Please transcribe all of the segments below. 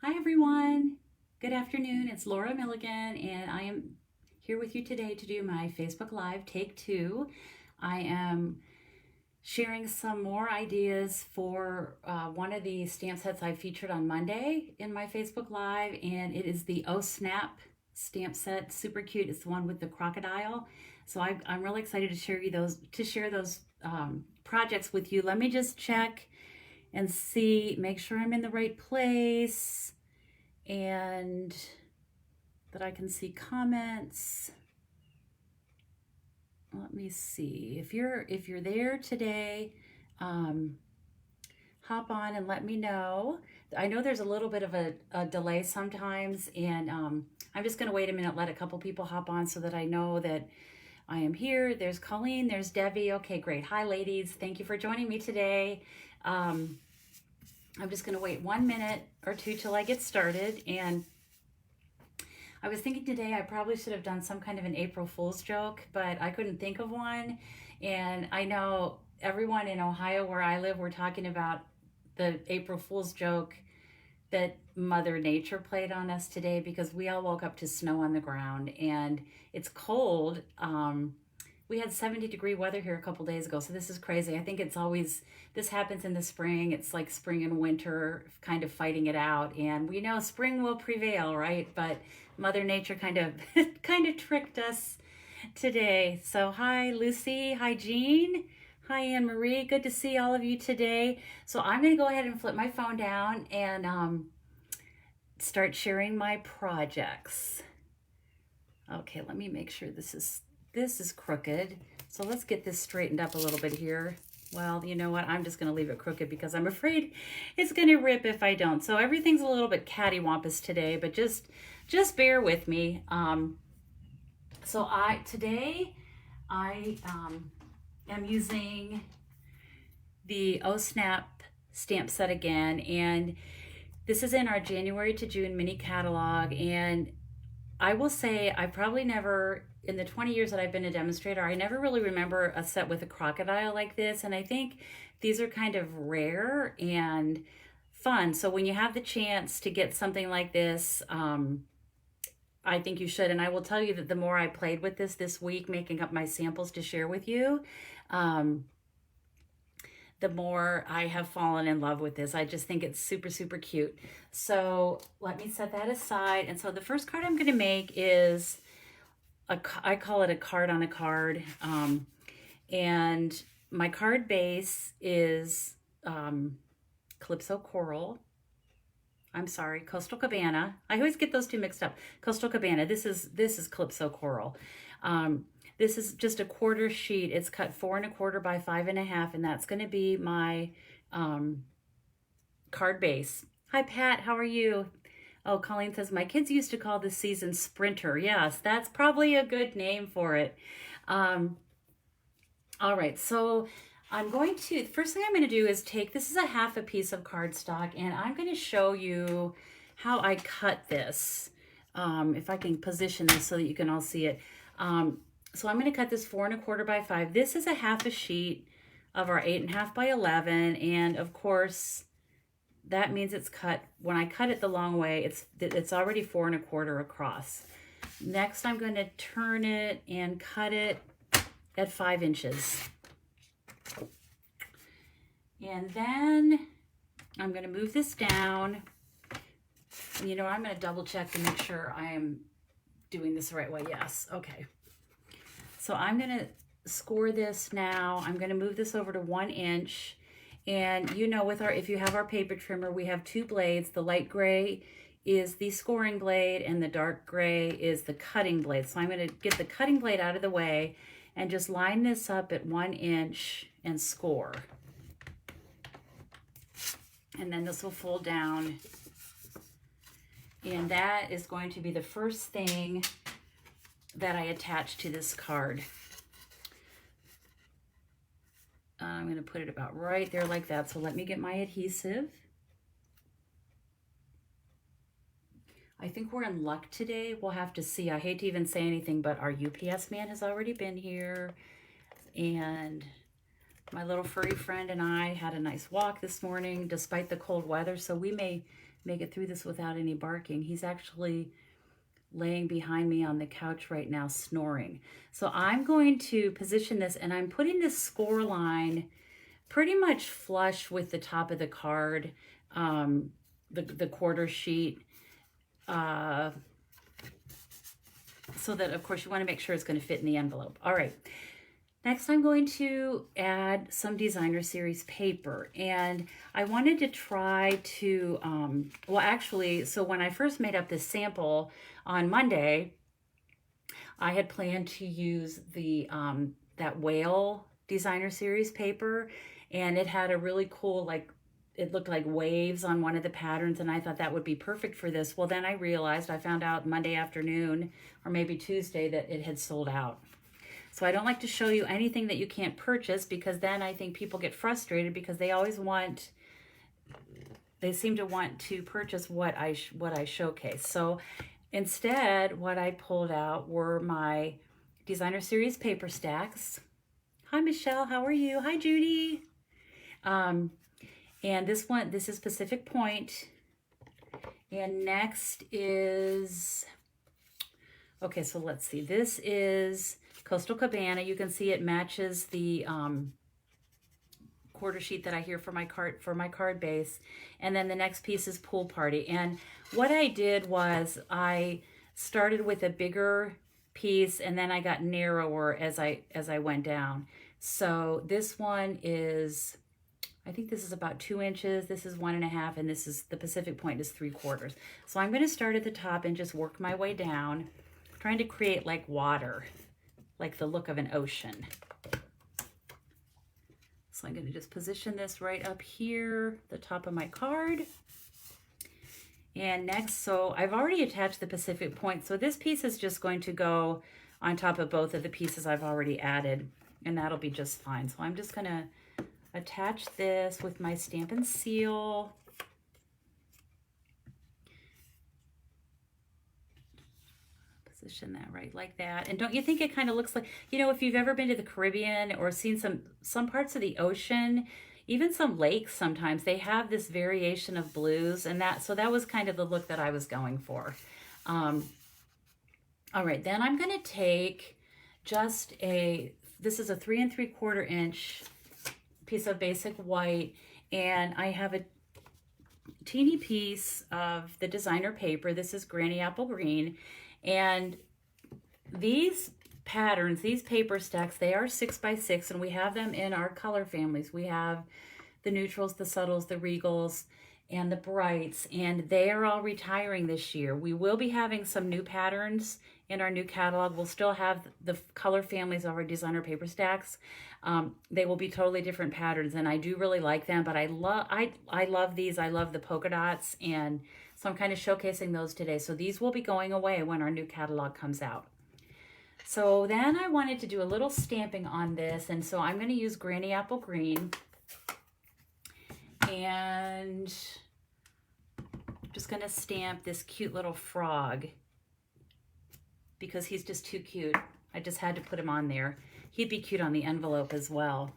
Hi everyone, good afternoon. It's Laura Milligan and I am here with you today to do my Facebook Live Take 2. I am sharing some more ideas for one of the stamp sets I featured on Monday in my Facebook Live, and it is the Oh Snap stamp set. Super cute. It's the one with the crocodile. So I'm really excited to share those projects with you. Let me just check and see, make sure I'm in the right place and that I can see comments. Let me see if you're there today. Hop on and let me know. I know there's a little bit of a delay sometimes, and I'm just going to wait a minute, let a couple people hop on so that I know that I am here. There's Colleen, there's Debbie. Okay, great. Hi, ladies. Thank you for joining me today. I'm just going to wait 1 minute or two till I get started. And I was thinking today I probably should have done some kind of an April Fool's joke, but I couldn't think of one. And I know everyone in Ohio where I live, we're talking about the April Fool's joke that Mother Nature played on us today, because we all woke up to snow on the ground and it's cold. We had 70-degree weather here a couple days ago, so this is crazy. I think this happens in the spring. It's like spring and winter kind of fighting it out, and we know spring will prevail, right? But Mother Nature kind of kind of tricked us today. So hi Lucy, hi Jean, hi Anne Marie. Good to see all of you today. So I'm going to go ahead and flip my phone down and start sharing my projects. Okay, let me make sure this is crooked. So let's get this straightened up a little bit here. Well, you know what? I'm just going to leave it crooked because I'm afraid it's going to rip if I don't. So everything's a little bit cattywampus today, but just bear with me. So today I am using the Oh Snap stamp set again, and this is in our January to June mini catalog. And I will say I probably never, in the 20 years that I've been a demonstrator, I never really remember a set with a crocodile like this. And I think these are kind of rare and fun. So when you have the chance to get something like this, I think you should. And I will tell you that the more I played with this week, making up my samples to share with you, the more I have fallen in love with this. I just think it's super, super cute. So let me set that aside. And so the first card I'm going to make is I call it a card on a card. And my card base is Calypso Coral. I'm sorry, Coastal Cabana. I always get those two mixed up. Coastal Cabana. This is Calypso Coral. This is just a quarter sheet. It's cut 4 1/4 by 5 1/2, and that's going to be my card base. Hi, Pat. How are you? Oh, Colleen says, my kids used to call this season Sprinter. Yes, that's probably a good name for it. All right, so first thing I'm going to do is this is a half a piece of cardstock, and I'm going to show you how I cut this. If I can position this so that you can all see it. So I'm going to cut this 4 1/4 by 5. This is a half a sheet of our 8 1/2 by 11. And of course, that means it's cut, when I cut it the long way, it's already 4 1/4 across. Next, I'm going to turn it and cut it at 5 inches. And then I'm going to move this down. And you know, I'm going to double check to make sure I am doing this the right way. Yes. Okay. So I'm going to score this now. I'm going to move this over to 1 inch. And you know, if you have our paper trimmer, we have 2 blades. The light gray is the scoring blade and the dark gray is the cutting blade. So I'm going to get the cutting blade out of the way and just line this up at 1 inch and score. And then this will fold down. And that is going to be the first thing that I attach to this card. I'm going to put it about right there like that. So let me get my adhesive. I think we're in luck today. We'll have to see. I hate to even say anything, but our UPS man has already been here. And my little furry friend and I had a nice walk this morning despite the cold weather. So we may make it through this without any barking. He's actually laying behind me on the couch right now snoring. So I'm going to position this, and I'm putting this score line pretty much flush with the top of the card, the quarter sheet, so that of course you want to make sure it's going to fit in the envelope. All right. Next, I'm going to add some designer series paper, and I wanted to try to, well actually, so when I first made up this sample on Monday, I had planned to use the that whale designer series paper, and it had a really cool, like, it looked like waves on one of the patterns, and I thought that would be perfect for this. Well, then I realized, I found out Monday afternoon, or maybe Tuesday, that it had sold out. So I don't like to show you anything that you can't purchase, because then I think people get frustrated because they always want, they seem to want to purchase what I showcase. So instead, what I pulled out were my designer series paper stacks. Hi, Michelle, how are you? Hi, Judy. And this is Pacific Point. And next is, okay, so let's see. This is Coastal Cabana. You can see it matches the quarter sheet that I hear for my card base. And then the next piece is Pool Party. And what I did was I started with a bigger piece, and then I got narrower as I went down. So this one is, I think this is about 2 inches. This is 1.5, and this is, the Pacific Point is 3/4. So I'm going to start at the top and just work my way down, trying to create like water, like the look of an ocean. So I'm going to just position this right up here, the top of my card. And next, so I've already attached the Pacific Point, so this piece is just going to go on top of both of the pieces I've already added, and that'll be just fine. So I'm just going to attach this with my Stampin' Seal. Position that right like that. And don't you think it kind of looks like, you know, if you've ever been to the Caribbean or seen some parts of the ocean, even some lakes, sometimes they have this variation of blues, and so that was kind of the look that I was going for. All right, then I'm going to take just this is a 3 3/4 inch piece of basic white, and I have a teeny piece of the designer paper. This is Granny Apple Green, and these patterns, these paper stacks, they are 6 by 6, and we have them in our color families. We have the neutrals, the subtles, the regals, and the brights, and they are all retiring this year. We will be having some new patterns in our new catalog. We'll still have the color families of our designer paper stacks. They will be totally different patterns, and I do really like them, but I love these. I love the polka dots, and so I'm kind of showcasing those today. So these will be going away when our new catalog comes out. So then I wanted to do a little stamping on this, and so I'm going to use Granny Apple Green, and I'm just going to stamp this cute little frog because he's just too cute. I just had to put him on there. He'd be cute on the envelope as well.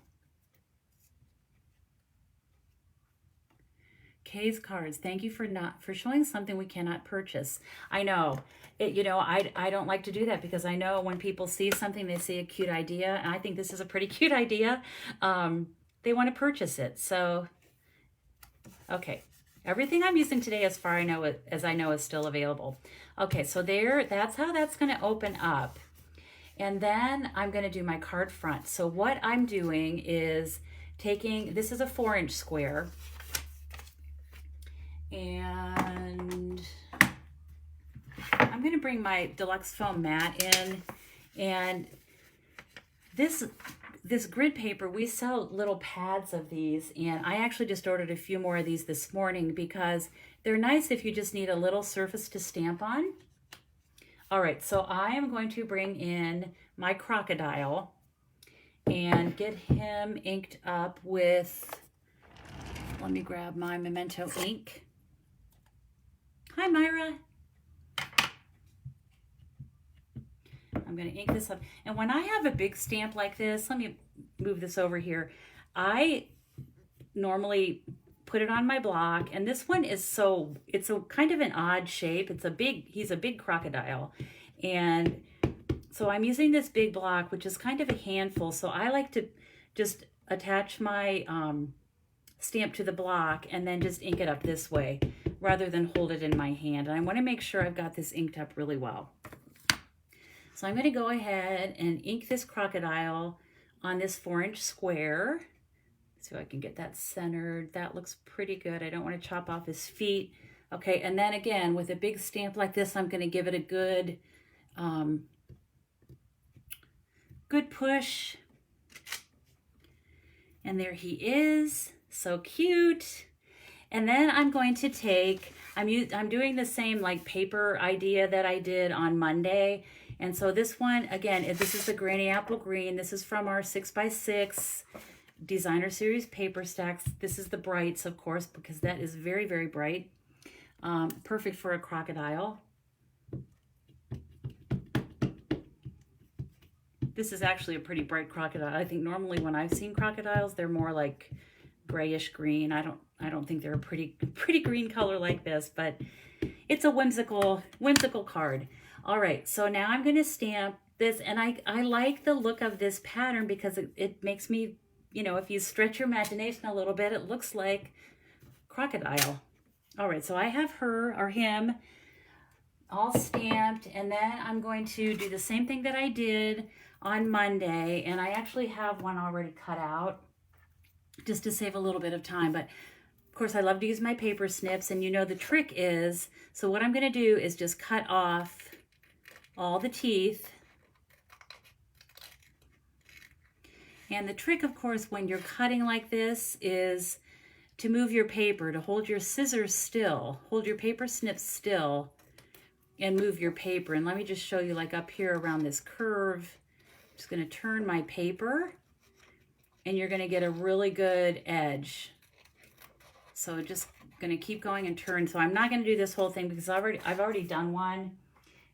Kay's cards, thank you for showing something we cannot purchase. I know, I don't like to do that, because I know when people see something, they see a cute idea, and I think this is a pretty cute idea. They want to purchase it. So, okay, everything I'm using today, as far as I know, is still available. Okay, so that's how that's going to open up. And then I'm going to do my card front. So what I'm doing is this is a 4-inch square, and I'm going to bring my Deluxe Foam Mat in, and this grid paper, we sell little pads of these, and I actually just ordered a few more of these this morning because they're nice if you just need a little surface to stamp on. All right, so I am going to bring in my crocodile and get him inked up with, let me grab my Memento ink. Hi, Myra. I'm going to ink this up. And when I have a big stamp like this, let me move this over here. I normally put it on my block. And this one is it's a kind of an odd shape. He's a big crocodile. And so I'm using this big block, which is kind of a handful. So I like to just attach my stamp to the block and then just ink it up this way rather than hold it in my hand. And I want to make sure I've got this inked up really well. So I'm going to go ahead and ink this crocodile on this 4-inch square. So I can get that centered. That looks pretty good. I don't want to chop off his feet. Okay, and then again, with a big stamp like this, I'm going to give it a good, good push. And there he is. So cute. And then I'm going to take, I'm doing the same like paper idea that I did on Monday. And so this one, again, this is the Granny Apple Green. This is from our 6x6 Designer Series paper stacks. This is the brights, of course, because that is very, very bright. Perfect for a crocodile. This is actually a pretty bright crocodile. I think normally when I've seen crocodiles, they're more like grayish green. I don't think they're a pretty green color like this, but it's a whimsical card. All right, so now I'm going to stamp this, and I like the look of this pattern because it makes me, you know, if you stretch your imagination a little bit, it looks like crocodile. All right, so I have her or him all stamped, and then I'm going to do the same thing that I did on Monday, and I actually have one already cut out just to save a little bit of time. But of course I love to use my paper snips, and you know the trick is, so what I'm going to do is just cut off all the teeth. And the trick, of course, when you're cutting like this is to move your paper, to hold your scissors still, hold your paper snips still, and move your paper. And let me just show you, like up here around this curve, I'm just going to turn my paper, and you're going to get a really good edge. So just going to keep going and turn. So I'm not going to do this whole thing because I've already done one.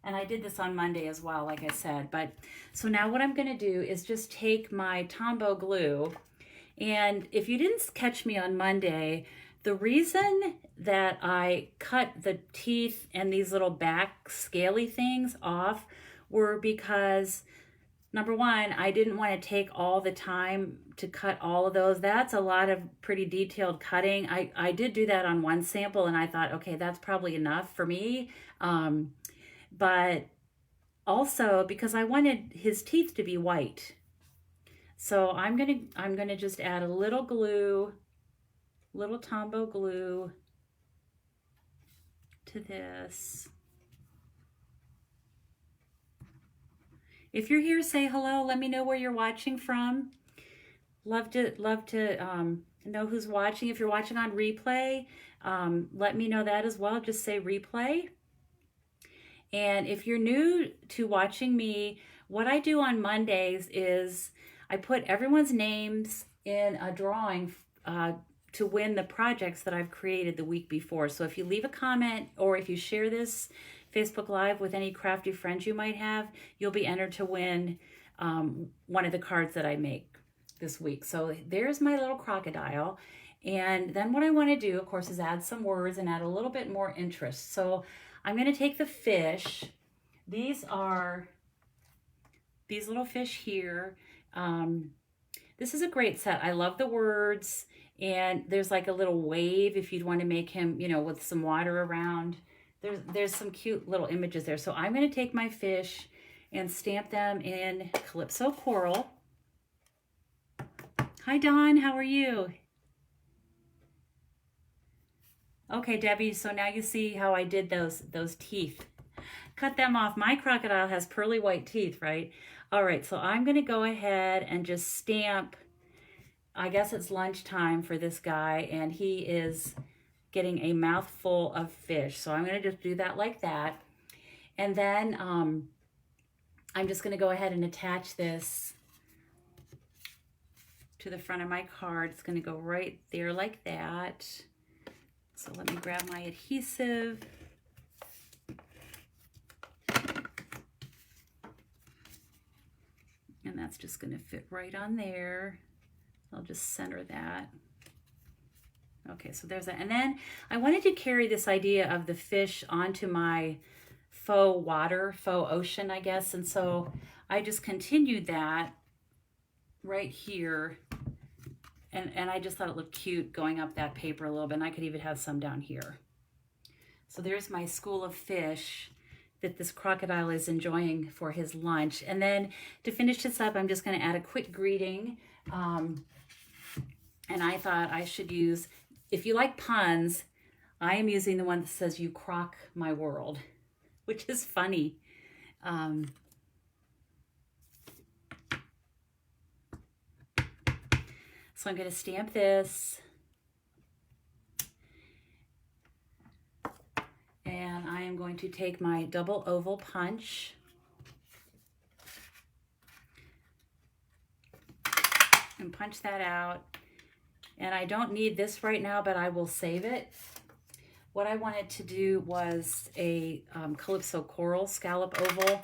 And I did this on Monday as well, like I said. But so now what I'm going to do is just take my Tombow glue. And if you didn't catch me on Monday, the reason that I cut the teeth and these little back scaly things off were because, number one, I didn't want to take all the time to cut all of those. That's a lot of pretty detailed cutting. I did do that on one sample, and I thought, okay, that's probably enough for me. But also because I wanted his teeth to be white. So I'm gonna just add a little glue, little Tombow glue to this. If you're here, say hello. Let me know where you're watching from. Love to know who's watching. If you're watching on replay, let me know that as well. Just say replay. And if you're new to watching me, what I do on Mondays is I put everyone's names in a drawing to win the projects that I've created the week before. So if you leave a comment or if you share this Facebook Live with any crafty friends you might have, you'll be entered to win one of the cards that I make this week. So there's my little crocodile. And then what I want to do, of course, is add some words and add a little bit more interest. So I'm going to take the fish. These are these little fish here. This is a great set. I love the words, and there's like a little wave if you'd want to make him, you know, with some water around. There's some cute little images there. So I'm going to take my fish and stamp them in Calypso Coral. Hi, Dawn. How are you? Okay, Debbie, so now you see how I did those teeth. Cut them off. My crocodile has pearly white teeth, right? All right, so I'm going to go ahead and just stamp. I guess it's lunchtime for this guy, and he is getting a mouthful of fish. So I'm going to just do that like that. And then I'm just going to go ahead and attach this to the front of my card. It's going to go right there like that. So let me grab my adhesive. And that's just going to fit right on there. I'll just center that. Okay, so there's that. And then I wanted to carry this idea of the fish onto my faux water, faux ocean, I guess. And so I just continued that right here. And I just thought it looked cute going up that paper a little bit. And I could even have some down here. So there's my school of fish that this crocodile is enjoying for his lunch. And then to finish this up, I'm just going to add a quick greeting. And I thought I should use, if you like puns, I am using the one that says, "You crock my world," which is funny. So I'm going to stamp this. And I am going to take my double oval punch and punch that out. And I don't need this right now, but I will save it. What I wanted to do was a Calypso Coral scallop oval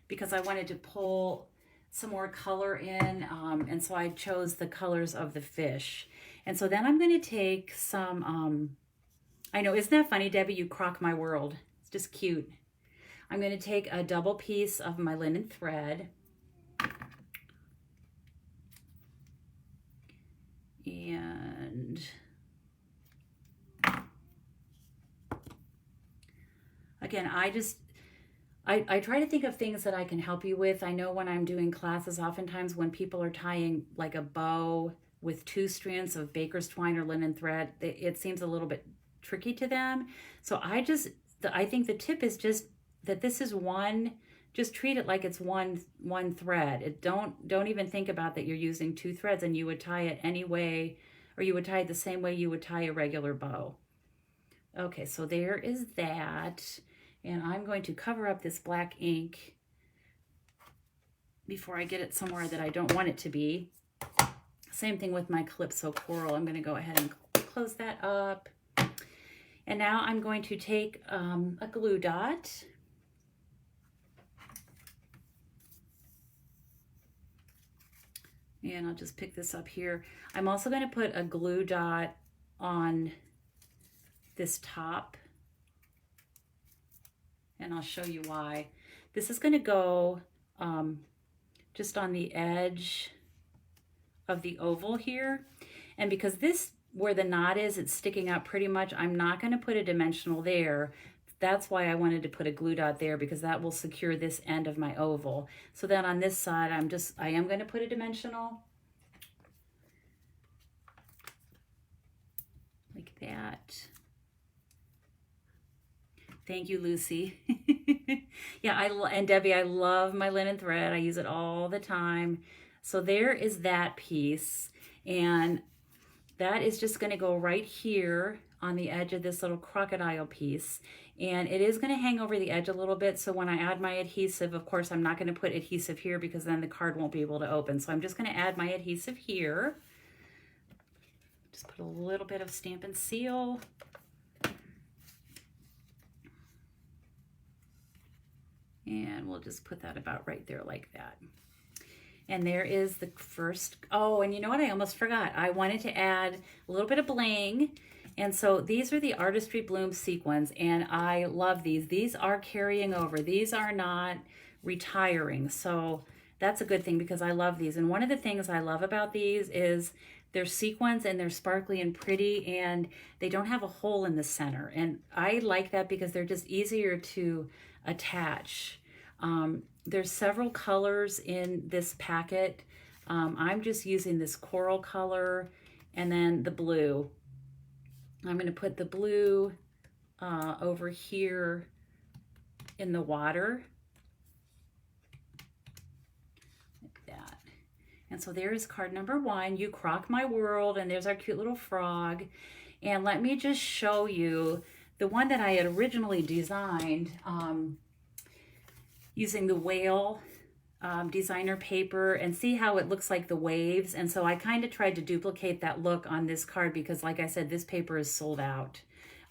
because I wanted to pull some more color in, and so I chose the colors of the fish. And so then I'm going to take some, I know, isn't that funny, Debbie? You crock my world. It's just cute. I'm going to take a double piece of my linen thread. And again, I try to think of things that I can help you with. I know when I'm doing classes, oftentimes when people are tying like a bow with 2 strands of baker's twine or linen thread, it seems a little bit tricky to them. So I think the tip is just that this is one, just treat it like it's one thread. Don't even think about that you're using 2 threads, and you would tie it any way, or you would tie it the same way you would tie a regular bow. Okay, so there is that. And I'm going to cover up this black ink before I get it somewhere that I don't want it to be. Same thing with my Calypso Coral. I'm going to go ahead and close that up. And now I'm going to take a glue dot. And I'll just pick this up here. I'm also going to put a glue dot on this top. And I'll show you why. This is going to go just on the edge of the oval here. And because this, where the knot is, it's sticking out pretty much, I'm not going to put a dimensional there. That's why I wanted to put a glue dot there, because that will secure this end of my oval. So then on this side, I am going to put a dimensional. Like that. Thank you, Lucy. Yeah, and Debbie, I love my linen thread. I use it all the time. So there is that piece. And that is just going to go right here on the edge of this little crocodile piece. And it is going to hang over the edge a little bit. So when I add my adhesive, of course, I'm not going to put adhesive here because then the card won't be able to open. So I'm just going to add my adhesive here. Just put a little bit of Stampin' Seal. And we'll just put that about right there like that. And there is the first, oh, and you know what? I almost forgot. I wanted to add a little bit of bling. And so these are the Artistry Bloom sequins, and I love these. These are carrying over. These are not retiring. So that's a good thing because I love these. And one of the things I love about these is they're sequins and they're sparkly and pretty, and they don't have a hole in the center. And I like that because they're just easier to attach. There's several colors in this packet. I'm just using this coral color and then the blue. I'm going to put the blue over here in the water. Like that. And so there's card number 1, You Crock My World, and there's our cute little frog. And let me just show you the one that I had originally designed using the whale designer paper, and see how it looks like the waves. And so I kind of tried to duplicate that look on this card because, like I said, this paper is sold out.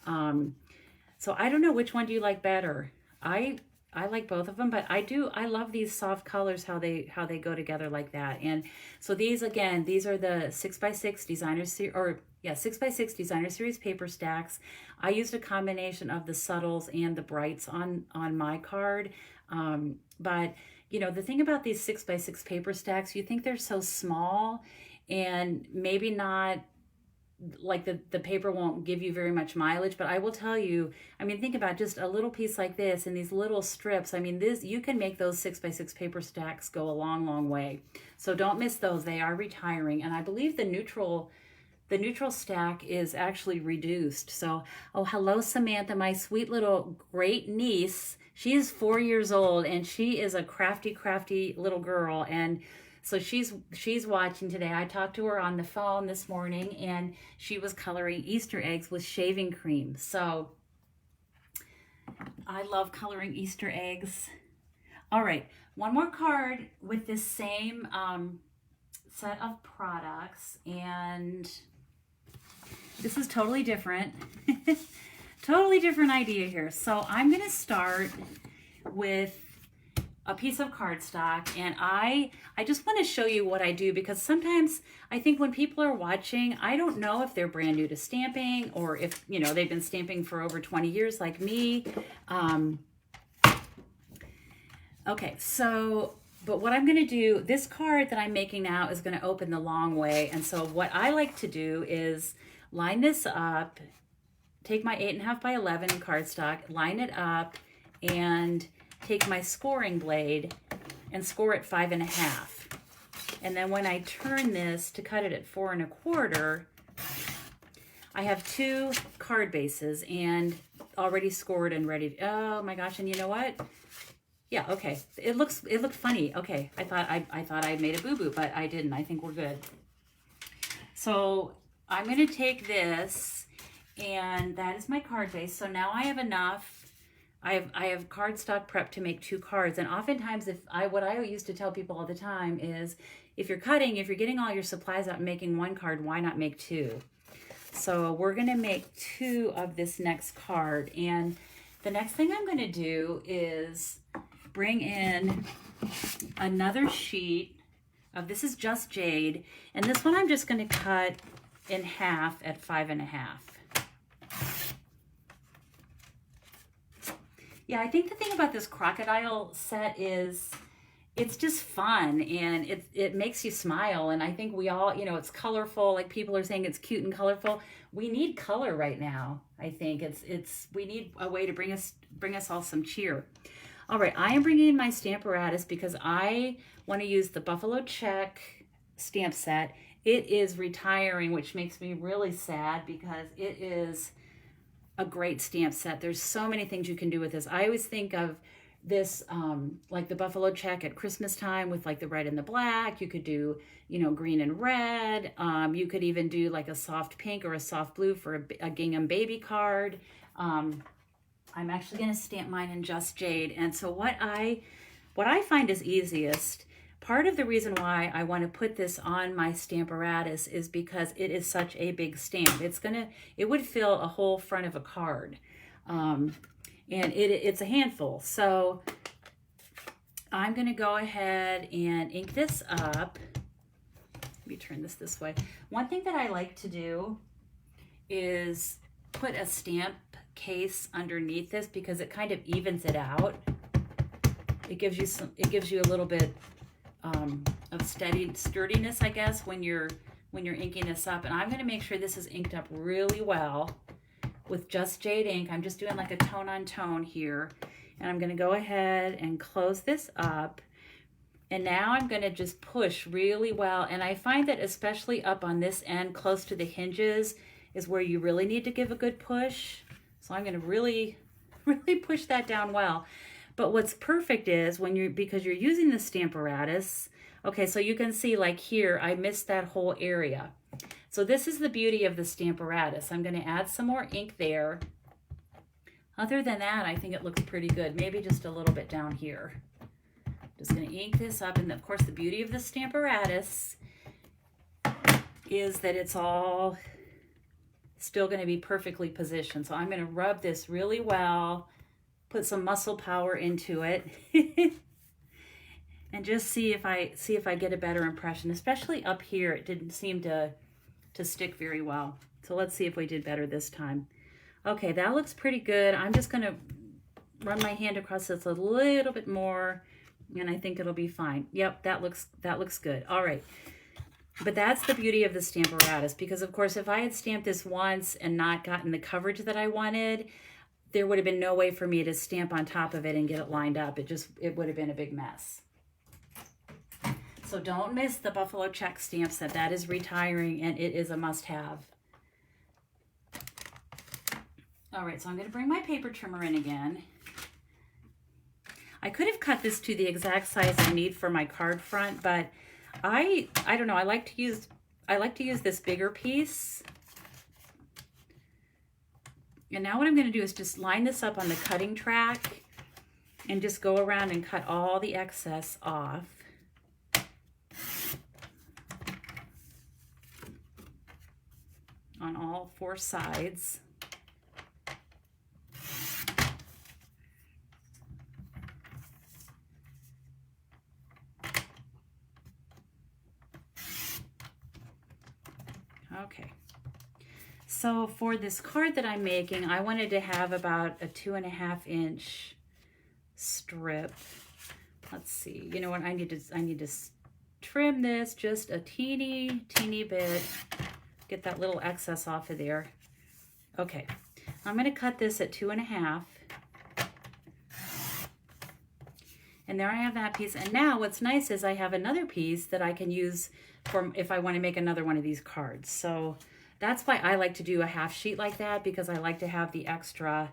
So I don't know, which one do you like better? I like both of them, but I love these soft colors, how they go together like that. And so these, again, these are the 6x6 designer series, or Yeah, 6x6 Designer Series paper stacks. I used a combination of the subtles and the brights on my card. But, you know, the thing about these 6x6 paper stacks, you think they're so small and maybe not, like the paper won't give you very much mileage, but I will tell you, I mean, think about just a little piece like this and these little strips. I mean, this, you can make those 6x6 paper stacks go a long, long way. So don't miss those. They are retiring. And I believe the neutral stack is actually reduced. So, oh, hello, Samantha, my sweet little great niece. She is 4 years old and she is a crafty, crafty little girl. And so she's watching today. I talked to her on the phone this morning and she was coloring Easter eggs with shaving cream. So I love coloring Easter eggs. All right, one more card with this same set of products, and this is totally different. Totally different idea here. So I'm going to start with a piece of cardstock, and I just want to show you what I do, because sometimes I think when people are watching, I don't know if they're brand new to stamping or if, you know, they've been stamping for over 20 years like me. Okay, so, but what I'm going to do, this card that I'm making now is going to open the long way. And so what I like to do is line this up, take my 8.5 by 11 cardstock, line it up, and take my scoring blade and score it 5.5. And then when I turn this to cut it at 4 1/4, I have 2 card bases and already scored and ready. Oh my gosh, and you know what? Yeah, okay. It looked funny. Okay, I thought I made a boo-boo, but I didn't. I think we're good. So I'm going to take this, and that is my card base. So now I have enough. I have cardstock prepped to make 2 cards, and oftentimes what I used to tell people all the time is, if you're getting all your supplies out and making 1 card, why not make 2? So we're going to make 2 of this next card, and the next thing I'm going to do is bring in another sheet of, this is Just Jade, and this one I'm just going to cut in half at 5.5. Yeah, I think the thing about this crocodile set is it's just fun, and it makes you smile, and I think we all, you know, it's colorful, like people are saying it's cute and colorful. We need color right now. I think we need a way to bring us all some cheer. All right, I am bringing in my Stamparatus because I want to use the Buffalo Check stamp set. It is retiring, which makes me really sad because it is a great stamp set. There's so many things you can do with this. I always think of this like the Buffalo Check at Christmas time with like the red and the black. You could do, you know, green and red. You could even do like a soft pink or a soft blue for a gingham baby card. I'm actually going to stamp mine in Just Jade. And so what I find is easiest, part of the reason why I want to put this on my Stamparatus is because it is such a big stamp. It would fill a whole front of a card. And it's a handful. So I'm going to go ahead and ink this up. Let me turn this way. One thing that I like to do is put a stamp case underneath this because it kind of evens it out. It gives you a little bit of sturdiness, I guess, when you're inking this up. And I'm going to make sure this is inked up really well with Just Jade ink. I'm just doing like a tone on tone here, and I'm going to go ahead and close this up. And now I'm going to just push really well. And I find that especially up on this end, close to the hinges, is where you really need to give a good push. So I'm going to really, really push that down well. But what's perfect is because you're using the Stamparatus, okay, so you can see like here, I missed that whole area. So this is the beauty of the Stamparatus. I'm going to add some more ink there. Other than that, I think it looks pretty good. Maybe just a little bit down here. Just going to ink this up. And of course, the beauty of the Stamparatus is that it's all still going to be perfectly positioned. So I'm going to rub this really well, put some muscle power into it, and just see if I get a better impression. Especially up here, it didn't seem to stick very well. So let's see if we did better this time. Okay, that looks pretty good. I'm just gonna run my hand across this a little bit more, and I think it'll be fine. Yep, that looks good. All right. But that's the beauty of the Stamparatus, because of course, if I had stamped this once and not gotten the coverage that I wanted, there would have been no way for me to stamp on top of it and get it lined up. It would have been a big mess. So don't miss the Buffalo Check stamp set. That is retiring, and it is a must-have. All right, so I'm going to bring my paper trimmer in again. I could have cut this to the exact size I need for my card front, but I don't know. I like to use this bigger piece. And now what I'm going to do is just line this up on the cutting track and just go around and cut all the excess off. On all 4 sides. Okay, so for this card that I'm making, I wanted to have about a 2.5 inch strip. Let's see, you know what, I need to trim this just a teeny bit, get that little excess off of there. Okay, I'm going to cut this at 2.5. And there I have that piece. And now what's nice is I have another piece that I can use for if I want to make another one of these cards. So that's why I like to do a half sheet like that, because I like to have the extra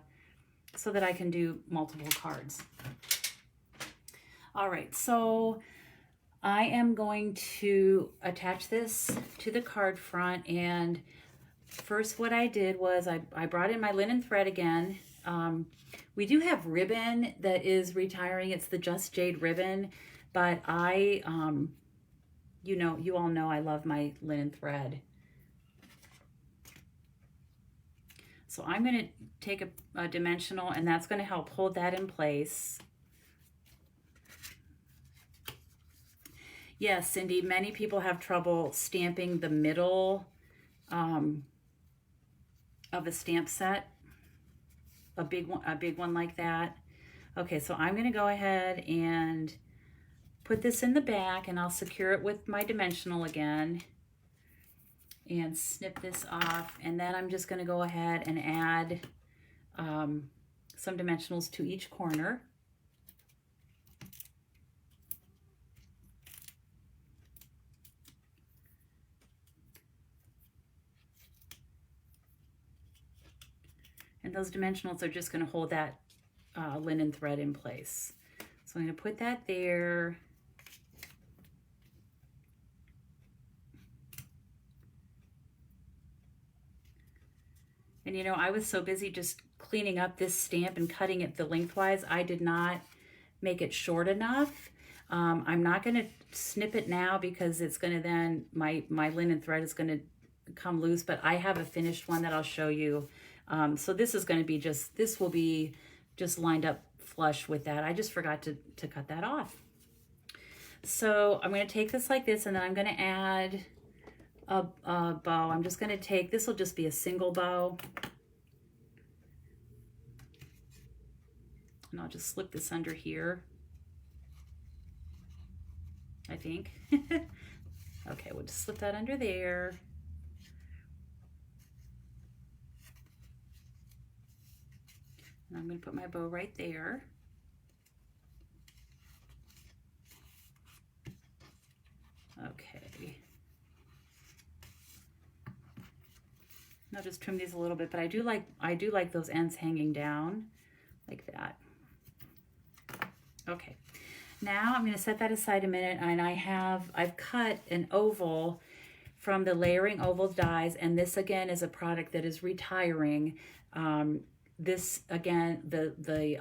so that I can do multiple cards. All right, so I am going to attach this to the card front. And first what I did was I brought in my linen thread again. We do have ribbon that is retiring. It's the Just Jade ribbon, but you all know I love my linen thread. So I'm going to take a dimensional, and that's going to help hold that in place. Yes, Cindy, many people have trouble stamping the middle of a stamp set. A big one like that. Okay, so I'm going to go ahead and put this in the back, and I'll secure it with my dimensional again and snip this off. And then I'm just going to go ahead and add some dimensionals to each corner. And those dimensionals are just going to hold that linen thread in place. So I'm going to put that there. And you know, I was so busy just cleaning up this stamp and cutting it the lengthwise, I did not make it short enough. I'm not going to snip it now because it's going to then, my linen thread is going to come loose, but I have a finished one that I'll show you. So this is going to be this will be just lined up flush with that. I just forgot to cut that off. So I'm going to take this like this, and then I'm going to add a bow. I'm just going to take, this will just be a single bow. And I'll just slip this under here, I think. Okay, we'll just slip that under there. And I'm going to put my bow right there. Okay. I'll just trim these a little bit, but I do like those ends hanging down like that. Okay. Now I'm going to set that aside a minute, and I've cut an oval from the Layering Oval dies, and this again is a product that is retiring. This again, the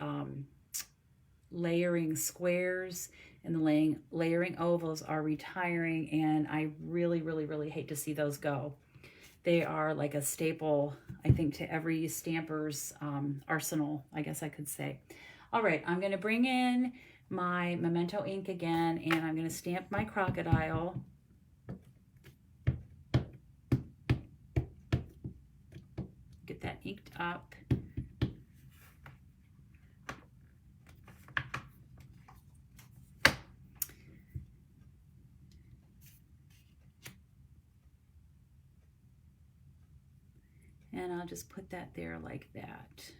layering squares and the layering ovals are retiring, and I really hate to see those go. They are like a staple, I think, to every stamper's arsenal, I guess I could say. All right, I'm going to bring in my Memento ink again, and I'm going to stamp my crocodile. that inked up. And I'll just put that there like that.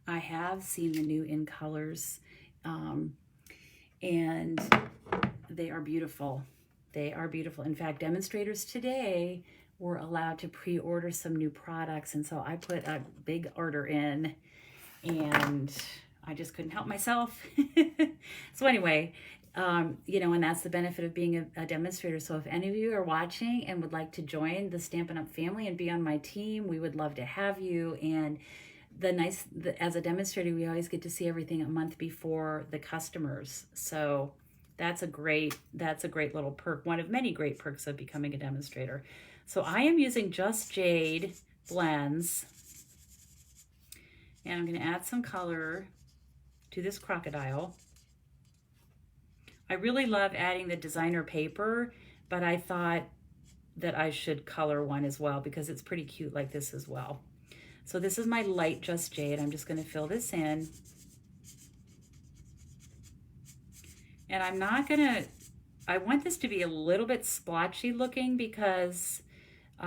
I have seen the new in colors, and they are beautiful. They are beautiful. In fact, demonstrators today were allowed to pre-order some new products, and so I put a big order in, and I just couldn't help myself. So anyway, you know, and that's the benefit of being a demonstrator. So if any of you are watching and would like to join the Stampin' Up! Family and be on my team, we would love to have you. And as a demonstrator, we always get to see everything a month before the customers. So that's a great little perk, one of many great perks of becoming a demonstrator. So I am using Just Jade blends, and I'm going to add some color to this crocodile. I really love adding the designer paper, but I thought that I should color one as well because it's pretty cute like this as well. So this is my light Just Jade. I'm just going to fill this in. And I'm not going to, I want this to be a little bit splotchy looking because, I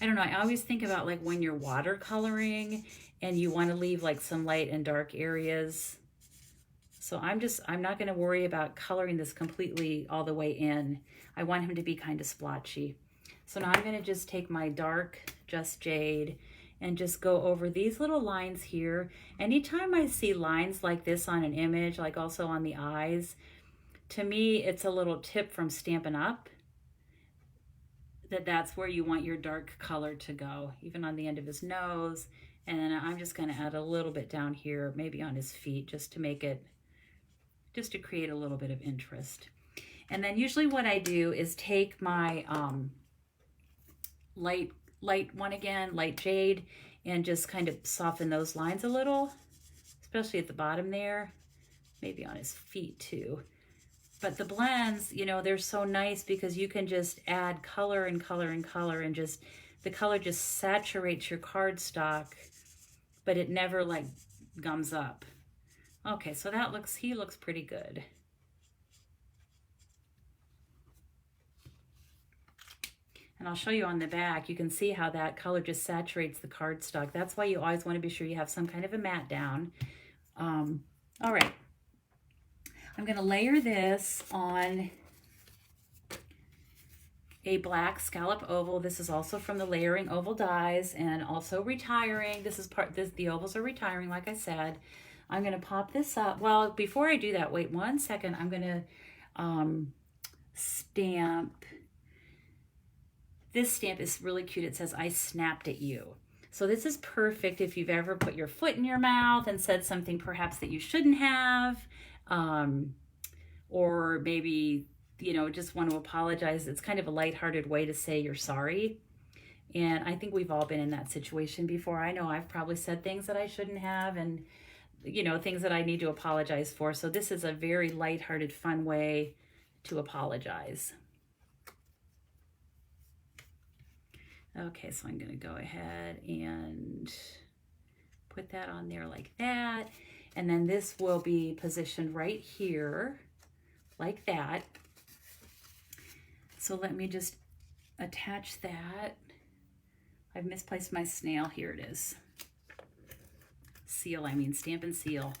don't know, I always think about like when you're watercoloring and you want to leave like some light and dark areas. So I'm not going to worry about coloring this completely all the way in. I want him to be kind of splotchy. So now I'm going to just take my dark Just Jade and just go over these little lines here. Anytime I see lines like this on an image, like also on the eyes, to me it's a little tip from Stampin' Up! That's where you want your dark color to go, even on the end of his nose. And then I'm just going to add a little bit down here, maybe on his feet, just to make it, just to create a little bit of interest. And then usually what I do is take my light one again, light Jade, and just kind of soften those lines a little, especially at the bottom there, maybe on his feet too. But the blends, you know, they're so nice because you can just add color and color and color, and just the color just saturates your cardstock, but it never like gums up. Okay, so that he looks pretty good. And I'll show you on the back, you can see how that color just saturates the cardstock. That's why you always want to be sure you have some kind of a matte down. All right, I'm going to layer this on a black scallop oval. This is also from the Layering Oval Dies, and also retiring. The ovals are retiring, like I said. I'm going to pop this up. Well, before I do that, wait 1 second. I'm going to stamp. This stamp is really cute. It says, "I snapped at you." So this is perfect if you've ever put your foot in your mouth and said something perhaps that you shouldn't have, or maybe, you know, just want to apologize. It's kind of a lighthearted way to say you're sorry. And I think we've all been in that situation before. I know I've probably said things that I shouldn't have, and, you know, things that I need to apologize for. So this is a very lighthearted, fun way to apologize. Okay, so I'm going to go ahead and put that on there like that. And then this will be positioned right here like that. So let me just attach that. I've misplaced my snail. Here it is. Seal, I mean stamp and seal.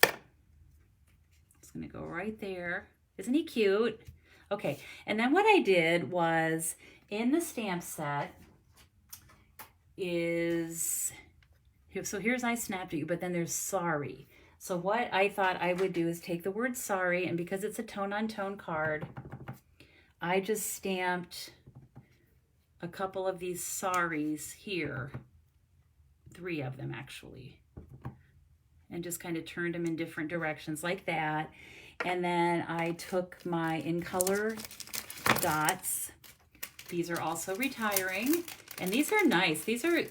It's going to go right there. Isn't he cute? Okay, and then what I did was, in the stamp set is, so here's "I snapped at you," but then there's "sorry." So what I thought I would do is take the word "sorry," and because it's a tone-on-tone card, I just stamped a couple of these sorries here, 3 of them actually, and just kind of turned them in different directions like that. And then I took my In Color dots. These are also retiring, and these are nice. These are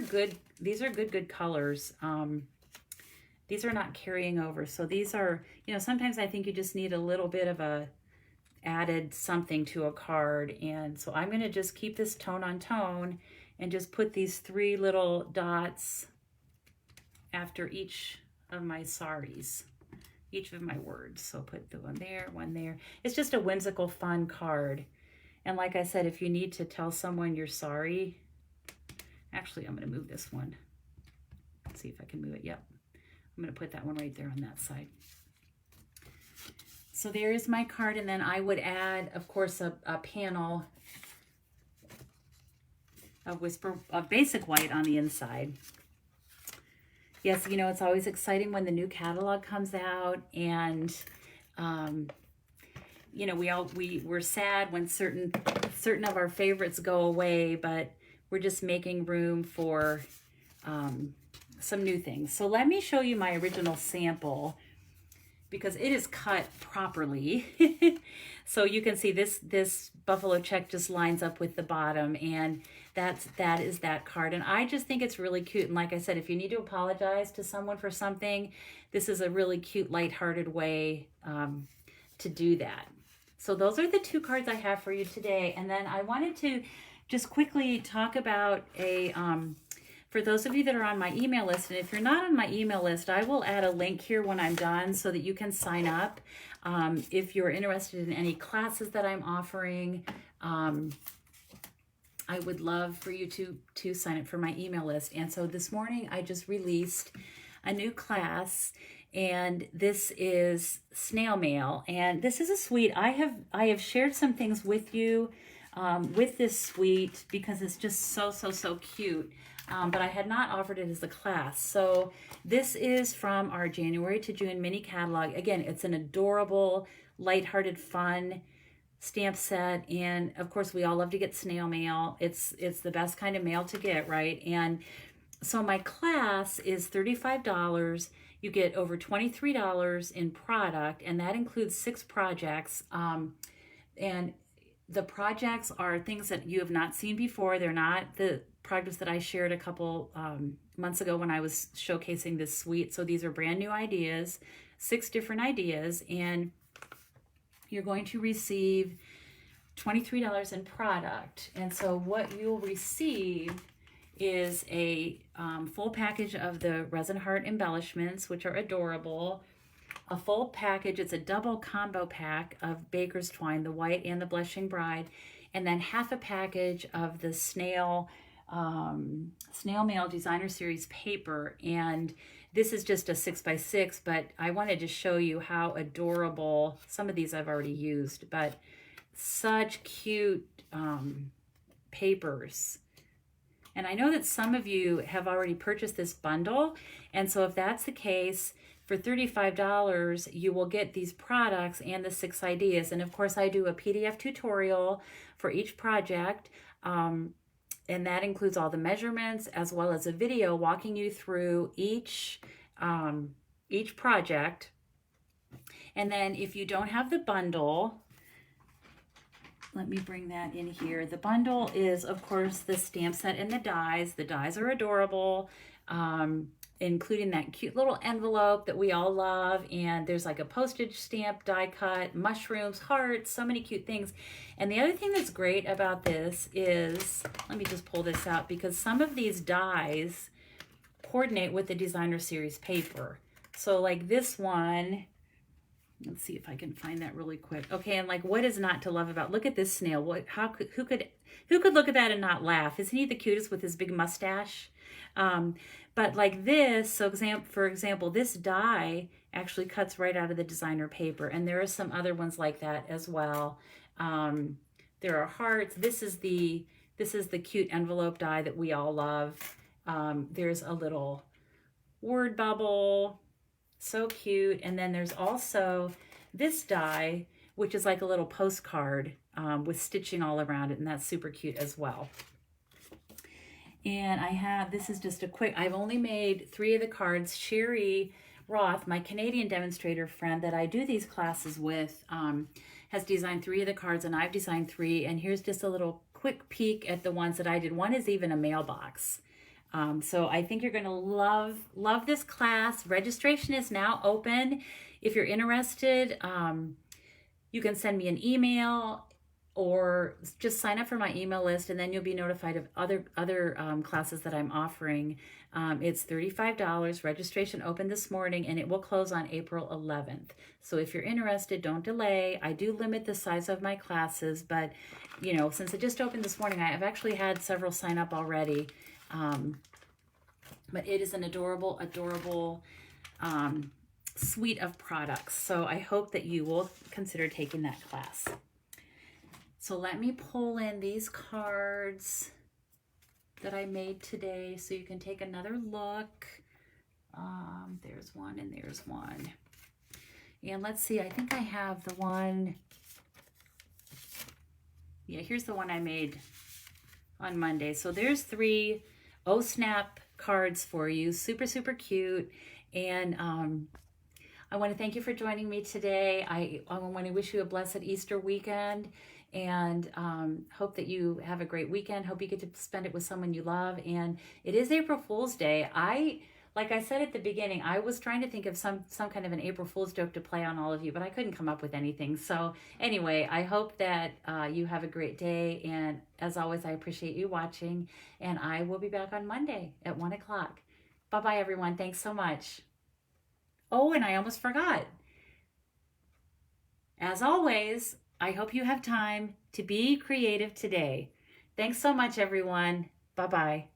good colors. These are not carrying over. So these are, you know, sometimes I think you just need a little bit of a added something to a card. And so I'm going to just keep this tone on tone and just put these 3 little dots after each of my sorries, each of my words. So put the one there, one there. It's just a whimsical, fun card. And like I said, if you need to tell someone you're sorry, actually, I'm going to move this one. Let's see if I can move it. Yep. I'm going to put that one right there on that side. So there is my card. And then I would add, of course, a panel of basic white on the inside. Yes, you know, it's always exciting when the new catalog comes out, and you know, we're sad when certain of our favorites go away, but we're just making room for some new things. So let me show you my original sample, because it is cut properly. So you can see this buffalo check just lines up with the bottom, and that is that card. And I just think it's really cute. And like I said, if you need to apologize to someone for something, this is a really cute, lighthearted way to do that. So those are the 2 cards I have for you today. And then I wanted to just quickly talk about for those of you that are on my email list, and if you're not on my email list, I will add a link here when I'm done so that you can sign up. If you're interested in any classes that I'm offering, I would love for you to sign up for my email list. And so this morning I just released a new class, and this is Snail Mail. And this is a suite. I have shared some things with you with this suite because it's just so cute. But I had not offered it as a class. So this is from our January to June mini catalog. Again, it's an adorable, lighthearted, fun stamp set. And of course, we all love to get snail mail. It's the best kind of mail to get, right? And so my class is $35. You get over $23 in product, and that includes 6 projects. And the projects are things that you have not seen before. They're not the projects that I shared a couple months ago when I was showcasing this suite. So these are brand new ideas, 6 different ideas, and you're going to receive $23 in product. And so what you'll receive is a full package of the resin heart embellishments, which are adorable. A full package, it's a double combo pack of Baker's Twine, the white and the blushing bride, and then half a package of the Snail Mail Designer Series paper. And this is just a 6x6, but I wanted to show you how adorable, some of these I've already used, but such cute papers. And I know that some of you have already purchased this bundle, and so if that's the case, for $35, you will get these products and the 6 ideas. And of course, I do a PDF tutorial for each project, and that includes all the measurements as well as a video walking you through each project. And then if you don't have the bundle, let me bring that in here. The bundle is, of course, the stamp set and the dies. The dies are adorable, including that cute little envelope that we all love. And there's like a postage stamp die cut, mushrooms, hearts, so many cute things. And the other thing that's great about this is, let me just pull this out, because some of these dies coordinate with the Designer Series paper. So like this one, let's see if I can find that really quick. Okay, and like, what is not to love about? Look at this snail. Who could look at that and not laugh? Isn't he the cutest with his big mustache? But like this, so for example, this die actually cuts right out of the designer paper, and there are some other ones like that as well. There are hearts. This is the cute envelope die that we all love. There's a little word bubble. So cute. And then there's also this die, which is like a little postcard with stitching all around it, and that's super cute as well. And this is just a quick, I've only made 3 of the cards. Sherry Roth, my Canadian demonstrator friend that I do these classes with, has designed 3 of the cards, and I've designed 3. And here's just a little quick peek at the ones that I did. One is even a mailbox. So I think you're going to love this class. Registration is now open. If you're interested, you can send me an email or just sign up for my email list, and then you'll be notified of other classes that I'm offering. It's $35. Registration opened this morning, and it will close on April 11th. So if you're interested, don't delay. I do limit the size of my classes, but you know, since it just opened this morning, I've actually had several sign up already. But it is an adorable, adorable suite of products. So I hope that you will consider taking that class. So let me pull in these cards that I made today so you can take another look. There's one and there's one. And let's see, I think I have the one. Yeah, here's the one I made on Monday. So there's 3 Oh Snap cards for you. Super, super cute. And I want to thank you for joining me today. I want to wish you a blessed Easter weekend, and hope that you have a great weekend. Hope you get to spend it with someone you love. And it is April Fool's Day. Like I said at the beginning, I was trying to think of some kind of an April Fool's joke to play on all of you, but I couldn't come up with anything. So anyway, I hope that you have a great day. And as always, I appreciate you watching. And I will be back on Monday at 1 o'clock. Bye-bye, everyone. Thanks so much. Oh, and I almost forgot. As always, I hope you have time to be creative today. Thanks so much, everyone. Bye-bye.